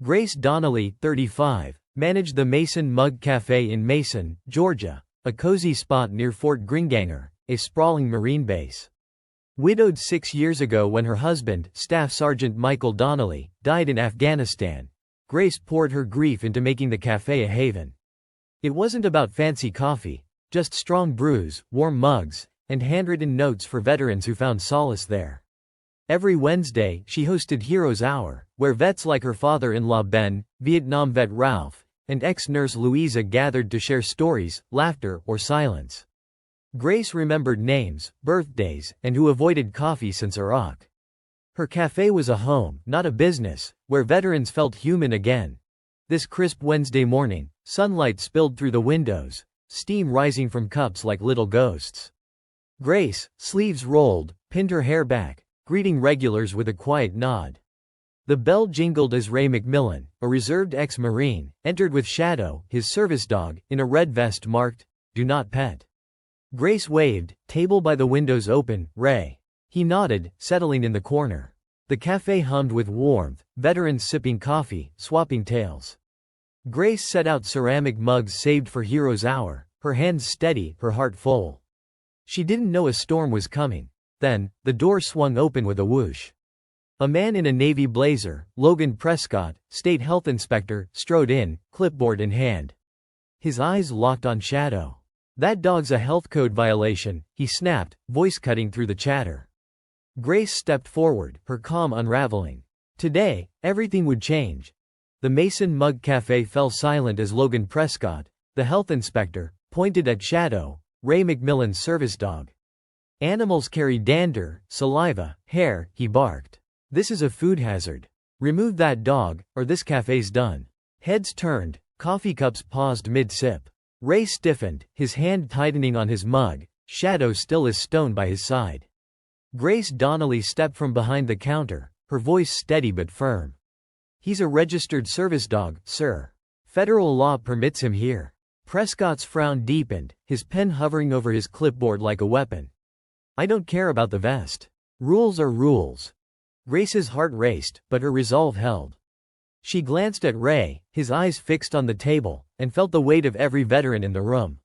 Grace Donnelly, 35, managed the Mason Mug Café in Mason, Georgia, a cozy spot near Fort Gringanger, a sprawling Marine base. Widowed 6 years ago when her husband, Staff Sergeant Michael Donnelly, died in Afghanistan, Grace poured her grief into making the café a haven. It wasn't about fancy coffee, just strong brews, warm mugs, and handwritten notes for veterans who found solace there. Every Wednesday, she hosted Heroes Hour, where vets like her father-in-law Ben, Vietnam vet Ralph, and ex-nurse Louisa gathered to share stories, laughter, or silence. Grace remembered names, birthdays, and who avoided coffee since Iraq. Her cafe was a home, not a business, where veterans felt human again. This crisp Wednesday morning, sunlight spilled through the windows, steam rising from cups like little ghosts. Grace, sleeves rolled, pinned her hair back, greeting regulars with a quiet nod. The bell jingled as Ray McMillan, a reserved ex-Marine, entered with Shadow, his service dog, in a red vest marked, "Do not pet." Grace waved, table by the windows open, Ray. He nodded, settling in the corner. The cafe hummed with warmth, veterans sipping coffee, swapping tales. Grace set out ceramic mugs saved for Heroes Hour, her hands steady, her heart full. She didn't know a storm was coming. Then, the door swung open with a whoosh. A man in a navy blazer, Logan Prescott, state health inspector, strode in, clipboard in hand. His eyes locked on Shadow. "That dog's a health code violation," he snapped, voice cutting through the chatter. Grace stepped forward, her calm unraveling. Today, everything would change. The Mason Mug Café fell silent as Logan Prescott, the health inspector, pointed at Shadow, Ray McMillan's service dog. "Animals carry dander, saliva, hair," he barked. "This is a food hazard. Remove that dog, or this cafe's done." Heads turned, coffee cups paused mid-sip. Ray stiffened, his hand tightening on his mug, Shadow still as stone by his side. Grace Donnelly stepped from behind the counter, her voice steady but firm. "He's a registered service dog, sir. Federal law permits him here." Prescott's frown deepened, his pen hovering over his clipboard like a weapon. "I don't care about the vest. Rules are rules." Grace's heart raced, but her resolve held. She glanced at Ray, his eyes fixed on the table, and felt the weight of every veteran in the room.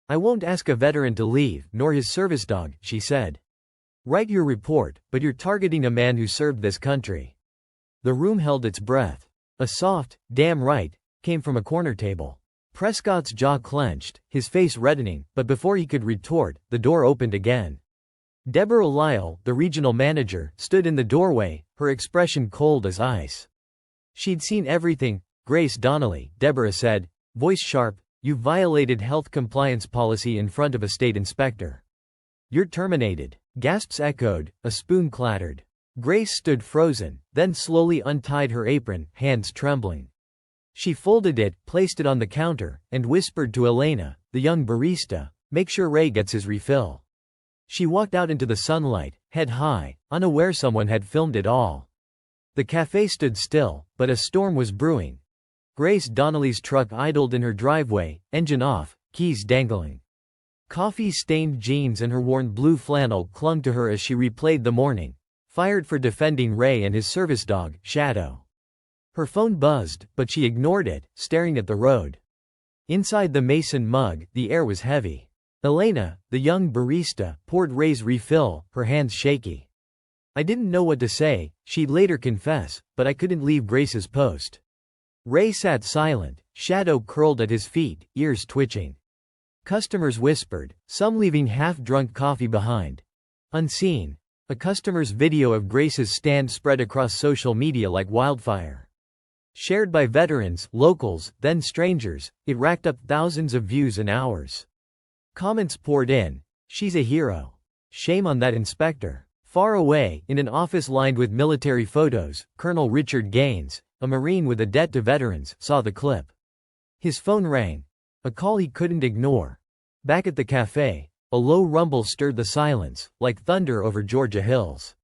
"I won't ask a veteran to leave, nor his service dog," she said. "Write your report, but you're targeting a man who served this country." The room held its breath. A soft, "damn right," came from a corner table. Prescott's jaw clenched, his face reddening, but before he could retort, the door opened again. Deborah Lyle, the regional manager, stood in the doorway, her expression cold as ice. She'd seen everything. "Grace Donnelly," Deborah said, voice sharp, "you've violated health compliance policy in front of a state inspector. You're terminated." Gasps echoed, a spoon clattered. Grace stood frozen, then slowly untied her apron, hands trembling. She folded it, placed it on the counter, and whispered to Elena, the young barista, "Make sure Ray gets his refill." She walked out into the sunlight, head high, unaware someone had filmed it all. The cafe stood still, but a storm was brewing. Grace Donnelly's truck idled in her driveway, engine off, keys dangling. Coffee-stained jeans and her worn blue flannel clung to her as she replayed the morning, fired for defending Ray and his service dog, Shadow. Her phone buzzed, but she ignored it, staring at the road. Inside the Mason Mug, the air was heavy. Elena, the young barista, poured Ray's refill, her hands shaky. "I didn't know what to say," she'd later confess, "but I couldn't leave Grace's post." Ray sat silent, Shadow curled at his feet, ears twitching. Customers whispered, some leaving half-drunk coffee behind. Unseen, a customer's video of Grace's stand spread across social media like wildfire. Shared by veterans, locals, then strangers, it racked up thousands of views in hours. Comments poured in. "She's a hero. Shame on that inspector." Far away, in an office lined with military photos, Colonel Richard Gaines, a Marine with a debt to veterans, saw the clip. His phone rang. A call he couldn't ignore. Back at the cafe, a low rumble stirred the silence, like thunder over Georgia hills.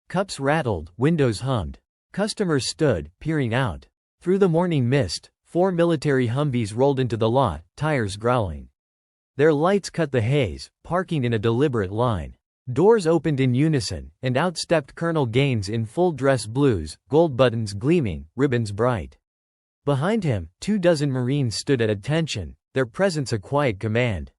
Cups rattled, windows hummed. Customers stood, peering out. Through the morning mist, 4 military Humvees rolled into the lot, tires growling. Their lights cut the haze, parking in a deliberate line. Doors opened in unison, and out stepped Colonel Gaines in full dress blues, gold buttons gleaming, ribbons bright. Behind him, 24 Marines stood at attention, their presence a quiet command.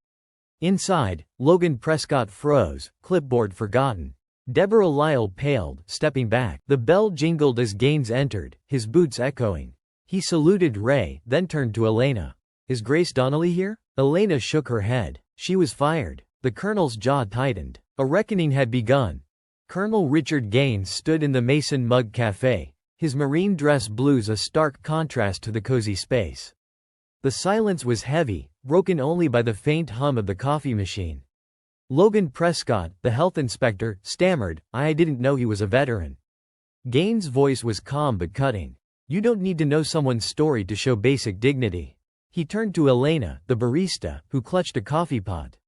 Inside, Logan Prescott froze, clipboard forgotten. Deborah Lyle paled, stepping back. The bell jingled as Gaines entered, his boots echoing. He saluted Ray, then turned to Elena. "Is Grace Donnelly here?" Elena shook her head. She was fired. The colonel's jaw tightened. A reckoning had begun. Colonel Richard Gaines stood in the Mason Mug Café, his marine dress blues a stark contrast to the cozy space. The silence was heavy, broken only by the faint hum of the coffee machine. Logan Prescott, the health inspector, stammered, "I didn't know he was a veteran." Gaines' voice was calm but cutting. "You don't need to know someone's story to show basic dignity." He turned to Elena, the barista, who clutched a coffee pot.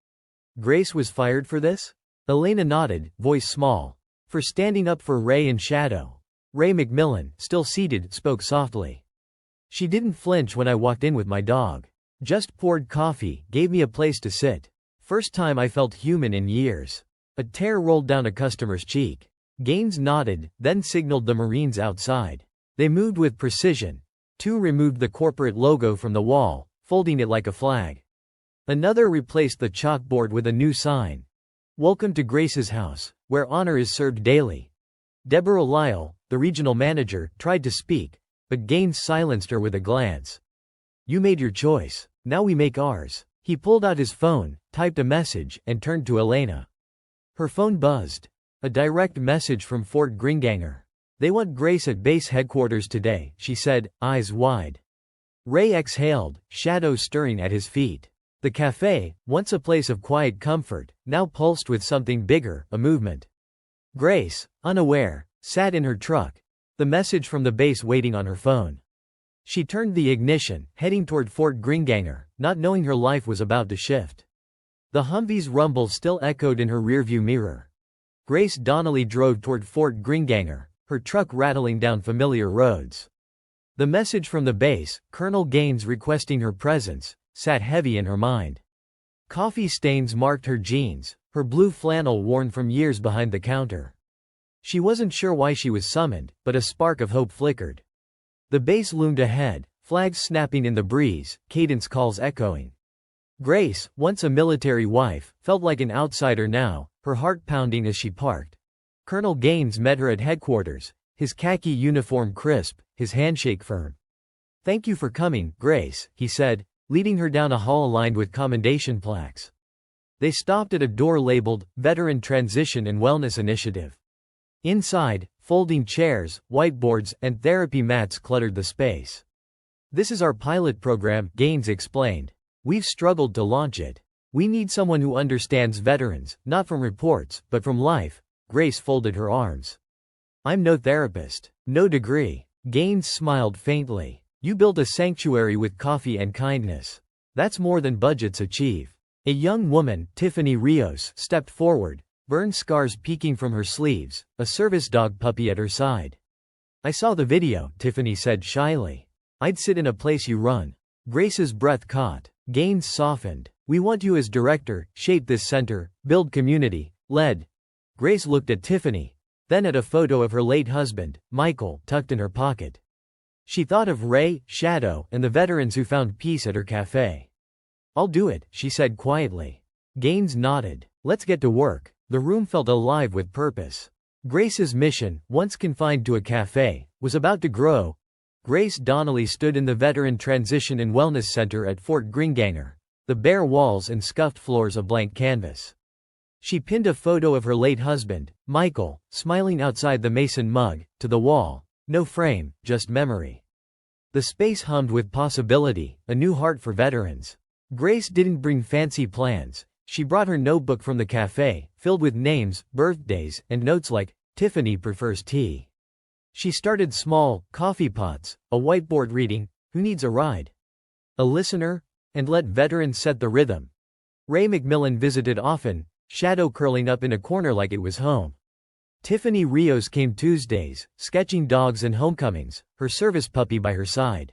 "Grace was fired for this?" Elena nodded, voice small. "For standing up for Ray and Shadow." Ray McMillan, still seated, spoke softly. "She didn't flinch when I walked in with my dog. Just poured coffee, gave me a place to sit. First time I felt human in years." A tear rolled down a customer's cheek. Gaines nodded, then signaled the Marines outside. They moved with precision. 2 removed the corporate logo from the wall, folding it like a flag. Another replaced the chalkboard with a new sign. "Welcome to Grace's house, where honor is served daily." Deborah Lyle, the regional manager, tried to speak, but Gaines silenced her with a glance. "You made your choice. Now we make ours." He pulled out his phone, typed a message, and turned to Elena. Her phone buzzed. A direct message from Fort Gringanger. "They want Grace at base headquarters today," she said, eyes wide. Ray exhaled, shadows stirring at his feet. The café, once a place of quiet comfort, now pulsed with something bigger, a movement. Grace, unaware, sat in her truck, the message from the base waiting on her phone. She turned the ignition, heading toward Fort Gringanger, not knowing her life was about to shift. The Humvee's rumble still echoed in her rearview mirror. Grace Donnelly drove toward Fort Gringanger, her truck rattling down familiar roads. The message from the base, Colonel Gaines requesting her presence, sat heavy in her mind. Coffee stains marked her jeans, her blue flannel worn from years behind the counter. She wasn't sure why she was summoned, but a spark of hope flickered. The base loomed ahead, flags snapping in the breeze, cadence calls echoing. Grace, once a military wife, felt like an outsider now, her heart pounding as she parked. Colonel Gaines met her at headquarters, his khaki uniform crisp, his handshake firm. "Thank you for coming, Grace," he said, leading her down a hall lined with commendation plaques. They stopped at a door labeled, Veteran Transition and Wellness Initiative. Inside, folding chairs, whiteboards, and therapy mats cluttered the space. "This is our pilot program," Gaines explained. "We've struggled to launch it. We need someone who understands veterans, not from reports, but from life." Grace folded her arms. "I'm no therapist. No degree." Gaines smiled faintly. "You built a sanctuary with coffee and kindness. That's more than budgets achieve." A young woman, Tiffany Rios, stepped forward, burned scars peeking from her sleeves, a service dog puppy at her side. "I saw the video," Tiffany said shyly. "I'd sit in a place you run." Grace's breath caught. Gaines softened. "We want you as director, shape this center, build community, led." Grace looked at Tiffany, then at a photo of her late husband, Michael, tucked in her pocket. She thought of Ray, Shadow, and the veterans who found peace at her cafe. "I'll do it," she said quietly. Gaines nodded. "Let's get to work." The room felt alive with purpose. Grace's mission, once confined to a cafe, was about to grow. Grace Donnelly stood in the Veteran Transition and Wellness Center at Fort Gringanger, the bare walls and scuffed floors a blank canvas. She pinned a photo of her late husband, Michael, smiling outside the Mason mug, to the wall. No frame, just memory. The space hummed with possibility, a new heart for veterans. Grace didn't bring fancy plans. She brought her notebook from the cafe, filled with names, birthdays, and notes like, "Tiffany prefers tea." She started small, coffee pots, a whiteboard reading, "Who needs a ride?" A listener? And let veterans set the rhythm. Ray McMillan visited often, shadow curling up in a corner like it was home. Tiffany Rios came Tuesdays, sketching dogs and homecomings, her service puppy by her side.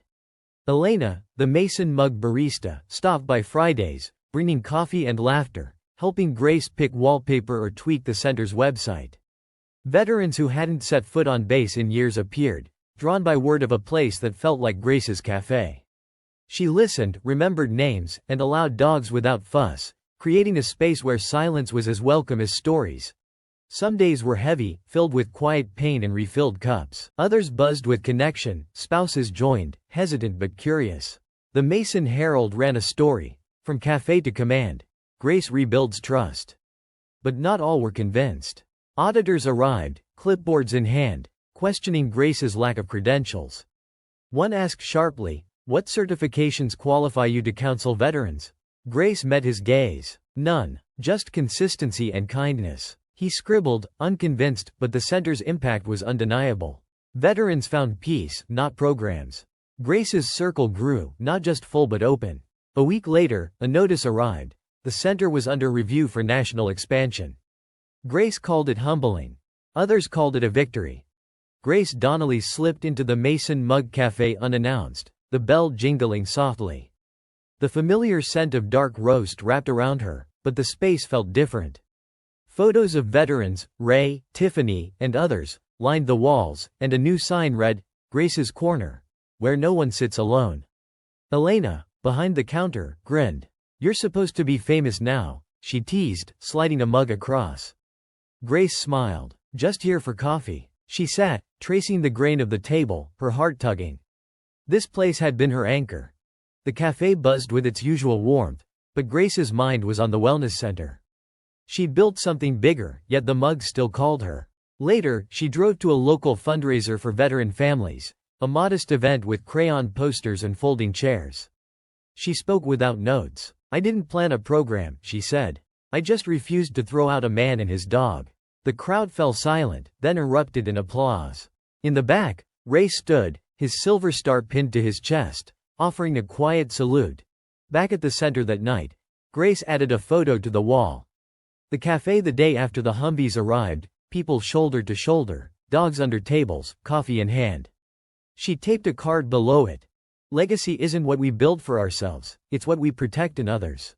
Elena, the Mason mug barista, stopped by Fridays, bringing coffee and laughter, helping Grace pick wallpaper or tweak the center's website. Veterans who hadn't set foot on base in years appeared, drawn by word of a place that felt like Grace's Café. She listened, remembered names, and allowed dogs without fuss, creating a space where silence was as welcome as stories. Some days were heavy, filled with quiet pain and refilled cups. Others buzzed with connection, spouses joined, hesitant but curious. The Mason Herald ran a story, "From Café to Command, Grace rebuilds trust." But not all were convinced. Auditors arrived, clipboards in hand, questioning Grace's lack of credentials. One asked sharply, "What certifications qualify you to counsel veterans?" Grace met his gaze. "None, just consistency and kindness." He scribbled, unconvinced, but the center's impact was undeniable. Veterans found peace, not programs. Grace's circle grew, not just full but open. A week later, a notice arrived. The center was under review for national expansion. Grace called it humbling. Others called it a victory. Grace Donnelly slipped into the Mason Mug Café unannounced, the bell jingling softly. The familiar scent of dark roast wrapped around her, but the space felt different. Photos of veterans, Ray, Tiffany, and others, lined the walls, and a new sign read, "Grace's Corner, where no one sits alone." Elena, behind the counter, grinned. "You're supposed to be famous now," she teased, sliding a mug across. Grace smiled. "Just here for coffee." She sat, tracing the grain of the table, her heart tugging. This place had been her anchor. The café buzzed with its usual warmth, but Grace's mind was on the wellness center. She'd built something bigger, yet the mug still called her. Later, she drove to a local fundraiser for veteran families, a modest event with crayon posters and folding chairs. She spoke without notes. "I didn't plan a program," she said. "I just refused to throw out a man and his dog." The crowd fell silent, then erupted in applause. In the back, Ray stood, his silver star pinned to his chest, offering a quiet salute. Back at the center that night, Grace added a photo to the wall. The café the day after the Humvees arrived, people shoulder to shoulder, dogs under tables, coffee in hand. She taped a card below it. "Legacy isn't what we build for ourselves, it's what we protect in others."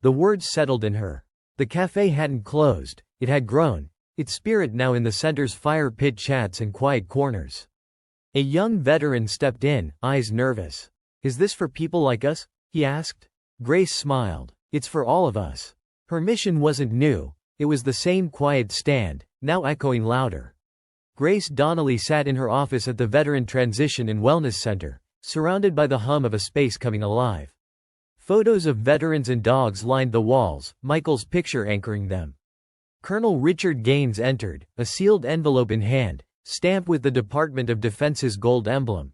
The words settled in her. The café hadn't closed, it had grown, its spirit now in the center's fire pit chats and quiet corners. A young veteran stepped in, eyes nervous. "Is this for people like us?" he asked. Grace smiled. "It's for all of us." Her mission wasn't new, it was the same quiet stand, now echoing louder. Grace Donnelly sat in her office at the Veteran Transition and Wellness Center, surrounded by the hum of a space coming alive. Photos of veterans and dogs lined the walls, Michael's picture anchoring them. Colonel Richard Gaines entered, a sealed envelope in hand, stamped with the Department of Defense's gold emblem.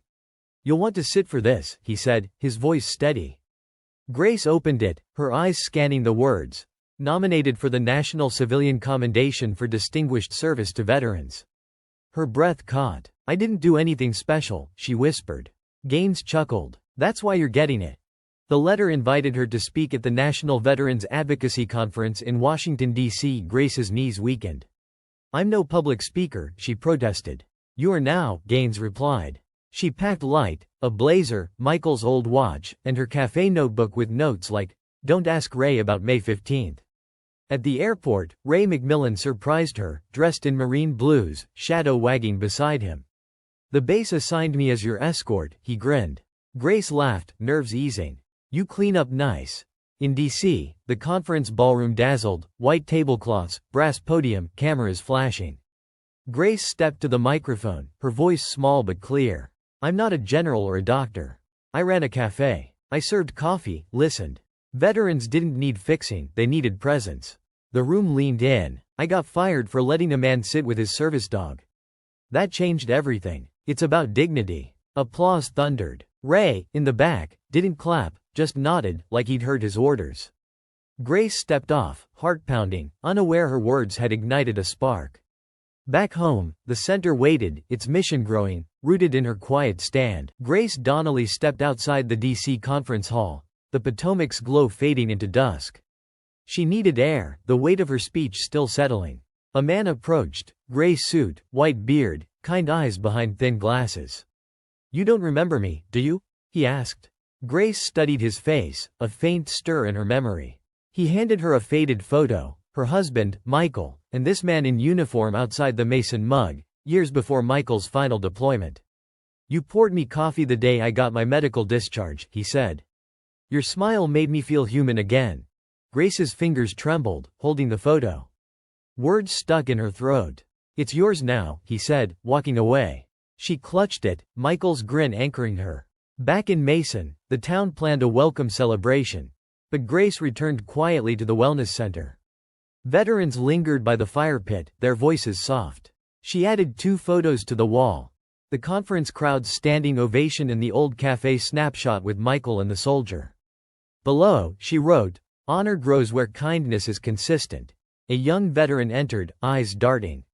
"You'll want to sit for this," he said, his voice steady. Grace opened it, her eyes scanning the words. Nominated for the National Civilian Commendation for Distinguished Service to Veterans. Her breath caught. "I didn't do anything special," she whispered. Gaines chuckled. "That's why you're getting it." The letter invited her to speak at the National Veterans Advocacy Conference in Washington, D.C. Grace's knees weakened. "I'm no public speaker," she protested. "You are now," Gaines replied. She packed light, a blazer, Michael's old watch, and her café notebook with notes like, "Don't ask Ray about May 15th. At the airport, Ray McMillan surprised her, dressed in marine blues, shadow wagging beside him. "The base assigned me as your escort," he grinned. Grace laughed, nerves easing. "You clean up nice." In D.C., the conference ballroom dazzled, white tablecloths, brass podium, cameras flashing. Grace stepped to the microphone, her voice small but clear. "I'm not a general or a doctor. I ran a café. I served coffee, listened. Veterans didn't need fixing, they needed presence." The room leaned in. "I got fired for letting a man sit with his service dog. That changed everything. It's about dignity." Applause thundered. Ray, in the back, didn't clap, just nodded, like he'd heard his orders. Grace stepped off, heart pounding, unaware her words had ignited a spark. Back home, the center waited, its mission growing, rooted in her quiet stand. Grace Donnelly stepped outside the D.C. conference hall, the Potomac's glow fading into dusk. She needed air, the weight of her speech still settling. A man approached, gray suit, white beard, kind eyes behind thin glasses. "You don't remember me, do you?" he asked. Grace studied his face, a faint stir in her memory. He handed her a faded photo, her husband, Michael, and this man in uniform outside the Mason Mug, years before Michael's final deployment. "You poured me coffee the day I got my medical discharge," he said. "Your smile made me feel human again." Grace's fingers trembled, holding the photo. Words stuck in her throat. "It's yours now," he said, walking away. She clutched it, Michael's grin anchoring her. Back in Mason, the town planned a welcome celebration. But Grace returned quietly to the wellness center. Veterans lingered by the fire pit, their voices soft. She added 2 photos to the wall. The conference crowd's standing ovation and the old Café snapshot with Michael and the soldier. Below, she wrote, "Honor grows where kindness is consistent." A young veteran entered, eyes darting.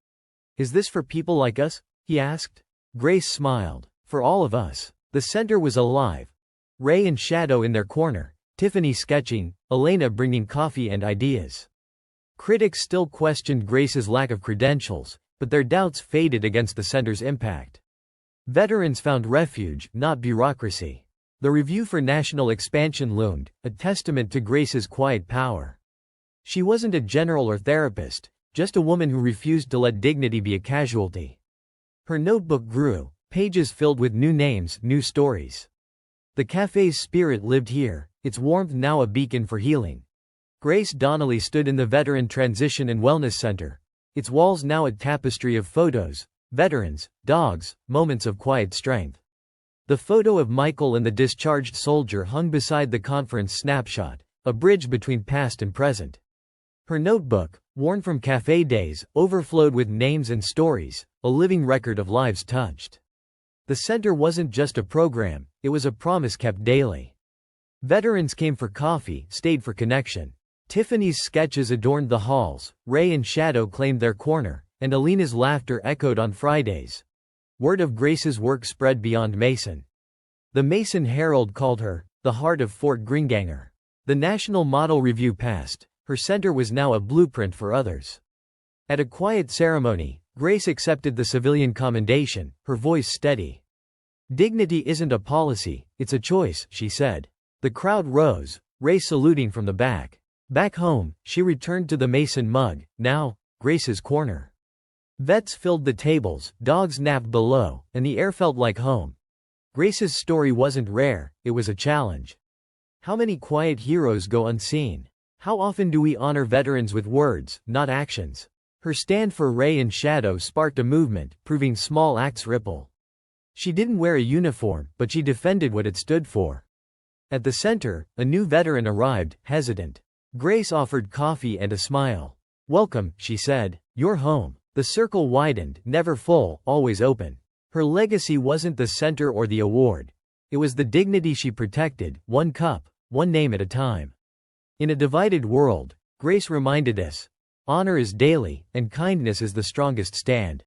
"Is this for people like us?" he asked. Grace smiled. "For all of us." The center was alive. Ray and Shadow in their corner, Tiffany sketching, Elena bringing coffee and ideas. Critics still questioned Grace's lack of credentials, but their doubts faded against the center's impact. Veterans found refuge, not bureaucracy. The review for national expansion loomed, a testament to Grace's quiet power. She wasn't a general or therapist, just a woman who refused to let dignity be a casualty. Her notebook grew, pages filled with new names, new stories. The cafe's spirit lived here, its warmth now a beacon for healing. Grace Donnelly stood in the Veteran Transition and Wellness Center, its walls now a tapestry of photos, veterans, dogs, moments of quiet strength. The photo of Michael and the discharged soldier hung beside the conference snapshot, a bridge between past and present. Her notebook, worn from cafe days, overflowed with names and stories, a living record of lives touched. The center wasn't just a program, it was a promise kept daily. Veterans came for coffee, stayed for connection. Tiffany's sketches adorned the halls, Ray and Shadow claimed their corner, and Alina's laughter echoed on Fridays. Word of Grace's work spread beyond Mason. The Mason Herald called her, the heart of Fort Gringanger. The National Model Review passed. Her center was now a blueprint for others. At a quiet ceremony, Grace accepted the civilian commendation, her voice steady. "Dignity isn't a policy, it's a choice," she said. The crowd rose, Ray saluting from the back. Back home, she returned to the Mason mug, now, Grace's corner. Vets filled the tables, dogs napped below, and the air felt like home. Grace's story wasn't rare, it was a challenge. How many quiet heroes go unseen? How often do we honor veterans with words, not actions? Her stand for Ray and Shadow sparked a movement, proving small acts ripple. She didn't wear a uniform, but she defended what it stood for. At the center, a new veteran arrived, hesitant. Grace offered coffee and a smile. "Welcome," she said. "You're home." The circle widened, never full, always open. Her legacy wasn't the center or the award. It was the dignity she protected, one cup, one name at a time. In a divided world, Grace reminded us, honor is daily, and kindness is the strongest stand.